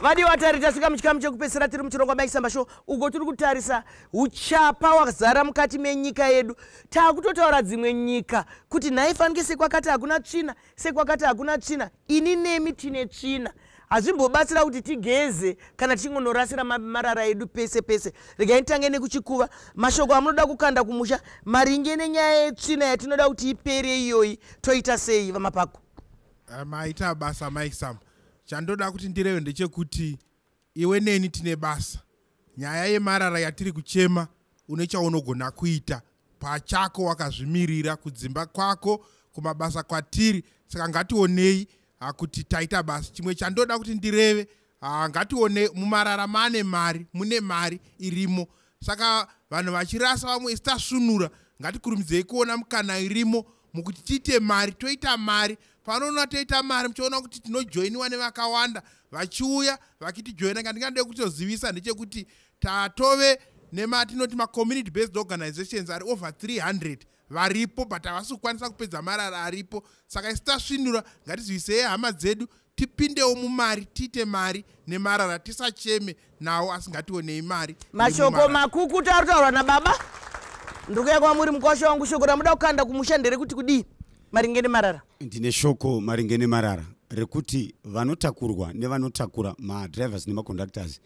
Vadi watari tasvika muchikamu chekupedzisira tiri muchirongwa Mai Chisamba Show uko tiri kutarisa uchapa hwakazara mukati menyika yedu. Takutotaura dzimwe nyika kuti nhaifanike sekwakati hakuna tsvina, sekwakati hakuna tsvina. Ini nemi tine tsvina. Hazvimbobatsira kuti tigeze kana tingonorasira marara edu pese pese. Regai nditange nekuchikuva. Mashoko amunoda kukanda kumusha maringe nenyaya yetsvina yatinoda kuti ipere iyoyi toita sei vamapako? Maita basa Mai Chisamba. Chandoda kuti ndireve ndechekuti iwe neni tine basa. Nyaya yemarara yatiri kuchema une chaunogona kuita pachako wakazvimirira kudzimba kwako kumabasa kwatiri. Saka ngationei kuti taita basa. Chimwe chandoda kuti ndireve ngatione mumarara mune mari irimo. Saka vanhu vachirasa vamwe isitasunura ngatikurumidzei kuona mukana irimo mukuti tiite mari, toita mari. Panoona toita mari muchiona kuti tinojoiniwa nevakawanda vachiuya vakitijoina. Ngandingade kutozivisa ndechekuti tatove nematinoti community based organizations ari over 300 varipo but havasi kukwanisa kupedza marara aripo. Saka isitasvinura ngatizivisei hama dzedu tipindewo mumari, tiite mari nemarara, tisacheme nawo asi ngationei mari. Mashoko makuku tautaurwa nababa. Ndikuya kwamuri mukosha wangu shoko ramuda kukanda kumusha nderekuti kudii maringe nemarara? Ndine shoko maringe nemarara rekuti vanotakurwa nevanotakura madrivers nemaconductors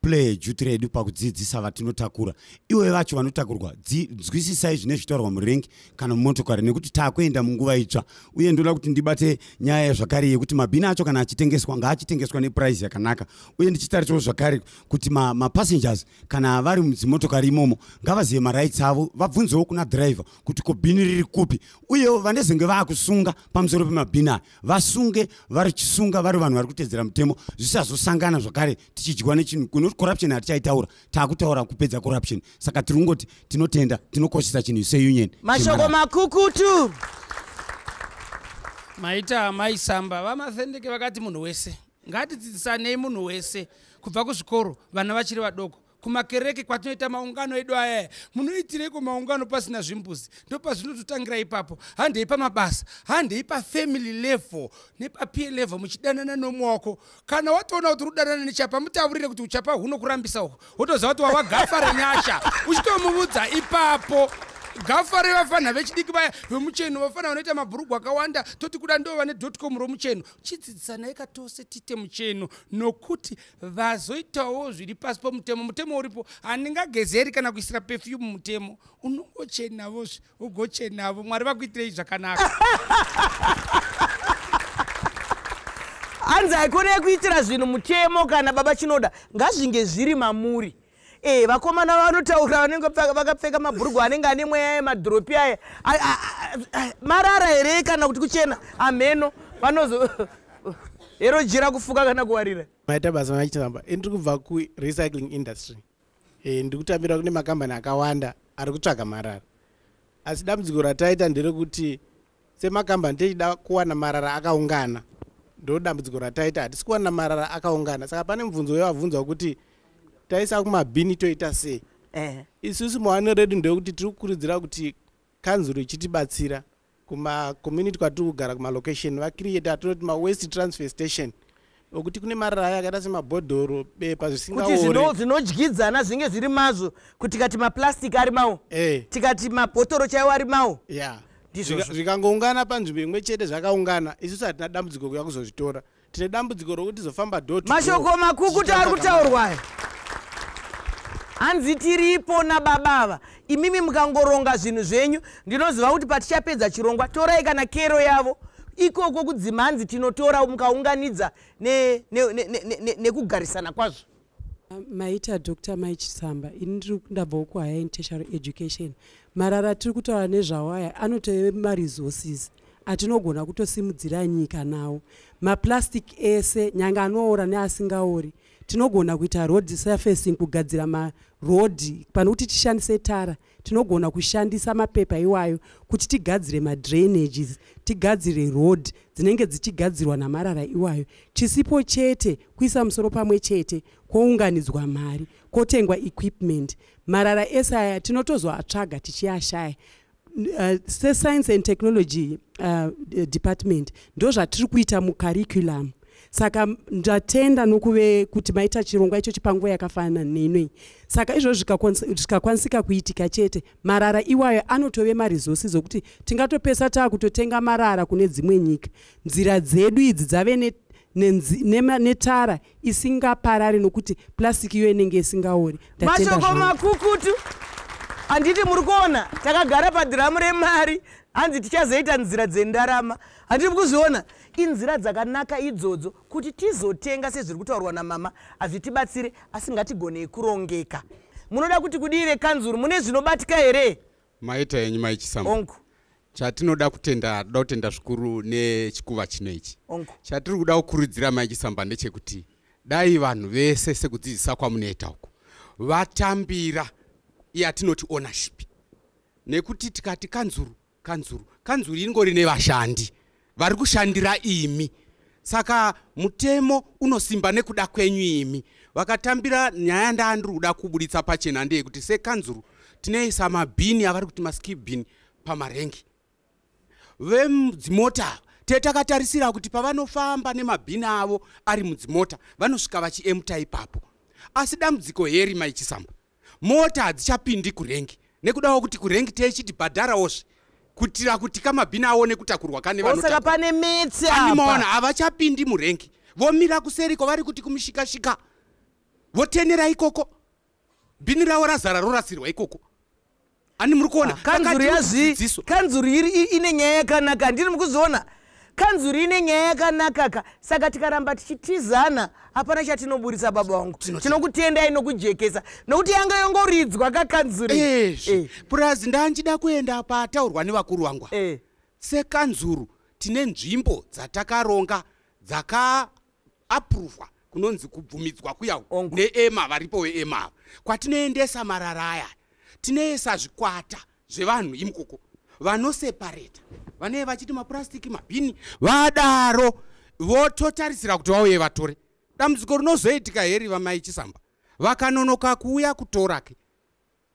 play duty redu pakudzidzisa vatinotakura. Iwe vacho vanotakurwa nzwisisai zvine zvitaurwa murengi kana mumotokari nekuti takuenda munguva itsva. Uye ndoda kuti ndibate nyaya zvakare yekuti mabhini acho kana achitengeswa ngaachitengeswa neprice yakanaka. Uye ndichitarisawo zvakare kuti mapassengers kana vari mudzimotokari imomo ngavazive marights avo, vabvunzewo kuna driver kuti ko bhini riri kupi. Uyewo vanezenge vaakusunga pamusoro pemabhini aya vasunge varichisunga vari vanhu vari kutedzera mutemo zvisazosangana zvakare tichidyiwa nechinhu corruption hatichaitaura, taakutaura kupedza corruption. Saka tiri kungoti tinotenda tinokoshesa chinhu seunion. Mashoko makukutu. Maita Mai Chisamba vamasendeke vakati munhu wese ngatidzidzisanei munhu wese kubva kuzvikoro vana vachiri vadoko kumakereke kwatinoita maungano edu aya. Munoitireko maungano pasina zvimbuzi? Ndopazvinototangira ipapo. Handei pamabasa, handei pafamily level nepapeer level muchidanana nomwako. Kana watoona kuti udanana nechapa mutaurire kuti uchapa hunokurambisa uko. Wotoziva kuti wawagafa renyasha. Uchitomuudza ipapo. Gafare vafana vechidiki vaya vemucheno vafana vanoita mabhurugwa akawanda toti kuda ndo vane .com romucheno. Chidzidzisana ikatose tite mucheno nokuti vazoitawo zviri pasi pomutemo. Mutemo uripo handingagezeri kana kuisira perfume mutemo. Unongochenavo ugochenavo. Mwari vakuitirei zvakanaka. Hanzi haikone kuitira zvinhu mutemo kana baba chinoda ngazvinge zviri mamuri. Vakomana vanotaura vanenge vakapfeka mabhurugwa anenge ane mweya yemadhiropi aya marara here kana kuti kuchena ameno vanozo hero jira kufuka kana kuwarira. Maita basa Mai Chisamba ndiri kubva kurecycling industry. Ndiri kutambira kune makambani akawanda ari kutsvaga marara. Asi dambudziko rataita nderekuti semakambani tichida kuwana marara akaungana. Ndo dambudziko rataita, hatisi kuwana marara akaungana. Saka pane mubvunzo wavabvunzwa kuti taisa kumabhini toita sei. Isusu muhano redu ndekuti tiri kukurudzira kuti kanzuro ichitibatsira kuma-community kwatiri kugara kuma-location vakiriyeta atinoti ma-waste transfer station okuti kune marara aya akaita semabhodhoro, bepa zvisingaori kuti zvinodyidzana zvinge zviri mazvo kuti tikati maplastic ari mawo tikati mabhotoro chaiwo ari mawo zvikangoungana panzvimbo imwe chete zvakaungana. Isusu hatina dambudziko kuya kuzozvitora, tine dambudziko rokuti zofamba mashoko makukutu ari kutaurwa. Hanzi tiripo nababava. Imimi mukangoronga zvinhu zvenyu ndinoziva kuti patichapedza chirongwa torai kana kero yavo ikoko kudzimanzi tinotora mukaunganidza nekugarisana kwazvo. Maita Dr. Mai Chisamba ini ndiri kundabvawo kuhigher and tertiary education. Marara tiri kutaura nezvawo aya anotove maresources atinogona kutosimudzira nyika nawo. Maplastic ese nyanga anoora neasingaori tinogona kuita road surfacing kugadzira marodhi pano kuti tishandise tara. Tinogona kushandisa mapepa iwayo kuti tigadzire madrainages, tigadzire road dzinenge dzichigadzirwa namarara iwayo. Chisipo chete kuisa musoro pamwe chete kounganidzwa mari kotengwa equipment. Marara ese aya tinotozoatsvaga tichiashaya. Science and Technology Department ndo zvatiri kuita mucurriculum. saka ndatenda nokuve kuti maita chirongwa ichochi panguva yakafanana nenoi. Saka izvozvo zvikakwanisika kuitika chete, marara iwayo anotove maresources okuti tingatopesa taakutotenga marara kune dzimwe nyika. Nzira dzedu idzi dzave netara isingaparari nokuti plastic iyo inenge isingaori. Mashoko makukutu handiti muri kuona takagara padhiramu remari hanzi tichazoita nzira dzendarama. Handiri kuzviona inzira dzakanaka idzodzo kuti tizotenga sezviri kutaurwa namama hazvitibatsire asi ngatigonei kurongeka. Munoda kuti kudire kanzuru mune zvinobatika here? Maita yenyu Mai Chisamba. Onku. Chatinoda kutenda zvikuru nechikuva chino ichi. Onku. Chatiri kuda kukurudzira Mai Chisamba ndechekuti dai vanhu vese sekudzidzisa kwamunoita uko vatambira yatinoti ownership. Nekuti tikati kanzuru ingori nevashandi vari kushandira imi. Saka mutemo unosimba nekuda kwenyu imi. Vakatambira nyaya ndandiri kuda kubuditsa pachena ndeyekuti sekanzuru tinoisa mabhini avari kuti maskip bin pamarengi. Vemdzimota takatarisira kuti pavanofamba nemabhini avo ari mudzimota vanosvika vachiemta ipapo. Asi dambudziko heri Mai Chisamba, mota hadzichapindi kurengi nekudawo kuti kurengi techiti bhadharawozve kutira kuti kamabhini aone kutakurwa kane vanotakura. Osaka pane metse apa. Animaona havachapindi murengi. Vomira kuseriko vari kuti kumishika-shika. Votenera ikoko. Bhini ravo razara rorasirwa ikoko. Ani muri kuona kanzuru yazvi kanzuru ine nyaya yakanaka. Ndiri mukuziona kanzuru ine nyaya yakanaka. Saka tikaramba tichitizana hapana chatinoburisa baba wangu. Tinokutendai nokujekesa nokuti yanga yongoridzwa kakanzuru. Purazi ndanchida kuenda pataurwa nevakuru vangu. Sekanzuru tine nzvimbo dzatakaronga dzakaapuruvwa kunonzi kubvumidzwa kuyawo neema varipo veema kwatinoendesa marara aya. Tinoisa zvikwata zvevanhu imukoko vanosepareta vanenge vachiti mapurasitiki mabhini vadaro vototarisira kuti vauye vatore. Dambudziko rinozoitika heri vaMai Chisamba vakanonoka kuuya kutorake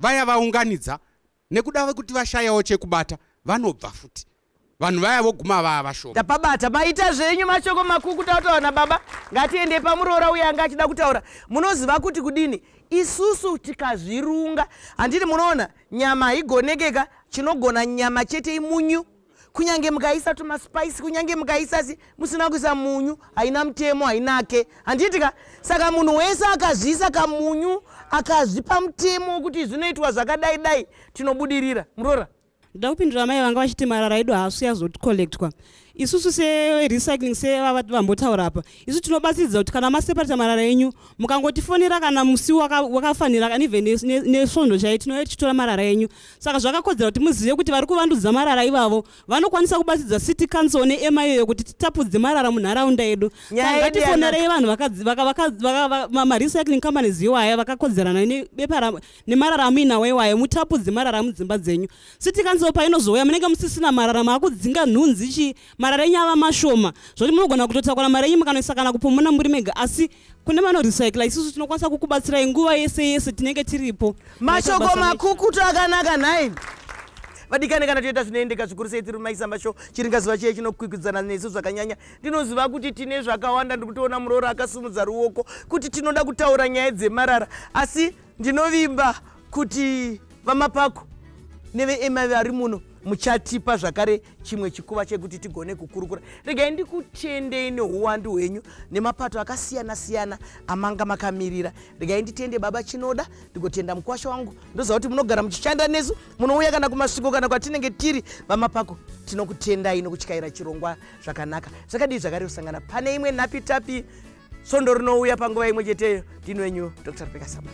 vaya vaunganidza nekuda kuti vashayawo chekubata vanobva futi. Vanhu vaya voguma vava vashoma. Tapabata maita zvenyu mashoko makuku tautaura nababa. Ngatiende pamuroora uya anga achida kutaura. Munoziva kuti kudini isusu tikazvirunga handiti munoona nyama haigonekeka chinogona nyama chete imunyu. Kunyange mukaisa tumaspice kunyange mukaisa musina kuisa munyu haina mutemo hainake. Handitika saka munhu wese akazviisa kamunyu akazvipa mutemo kuti zvinoitwa zvakadai dai tinobudirira. Muroora. Ndoda kupindura mai vanga vachiti marara edu haasi yazokolektwa. Isusu serecycling sevambotaura apa isu tinobatsiridza kuti kana maseparata marara enyu mukangotifonera kana musi wakafanira kana even nesvondo chai tinotora marara enyu. Saka zvakakodzera kuti muzive kuti vari kuvandudza marara ivavo vanokwanisa kubatsiridza city council neema iyoyo kuti titapudze marara munharaunda yedu. Ngatifonerei vanhu marecycling companies iwaya vakakodzerana nemarara amuinawo iwaya mutapudze marara mudzimba dzenyu. City council painozouya munenge musisina marara maakudzinga nhunzi chi marara enyu ava mashoma zvoti munogona kutotakura mari yenyu mukanoisa kana kupomona muri mega asi kune vanorecycla isusu tinokwanisa kukubatsirai nguva yese yese tinenge tiripo. Mashoko makukutu akanaka nhai. Vadikani kana toita zvinoendeka zvikuru sei tiri Mai Chisamba show chiringazuva chiye chinokwikwidzana nesu zvakanyanya. Ndinoziva kuti tine zvakawanda ndikutoona muroora akasimudza ruoko kuti tinoda kutaura nyaya dzemarara asi ndinovimba kuti vamapako neveema vari muno muchatipa zvakare chimwe chikuva chekuti tigone kukurukura. Regai ndikutendei neuwandu hwenyu nemapato akasiyana-siyana amanga makamirira. Regai nditende baba Chinoda, ndigotenda mukwasha wangu. Ndoziva kuti munogara muchishanda nesu, munouya kana kumasviko kana kwatinenge tiri vamapako. Tinokutendai nokutyaira chirongwa zvakanaka. Zvakadii zvakare kusangana pane imwe nhapi tapi svondo rinouya panguva imwe cheteyo. Ndinwenyu Dr. Pekasamba.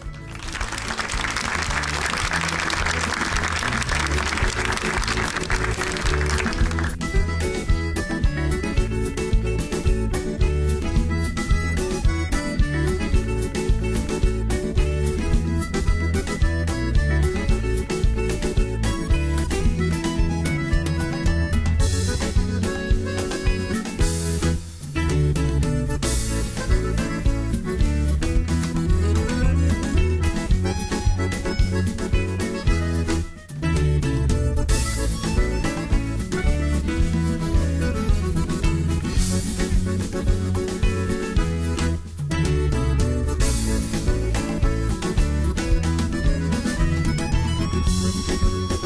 Thank you.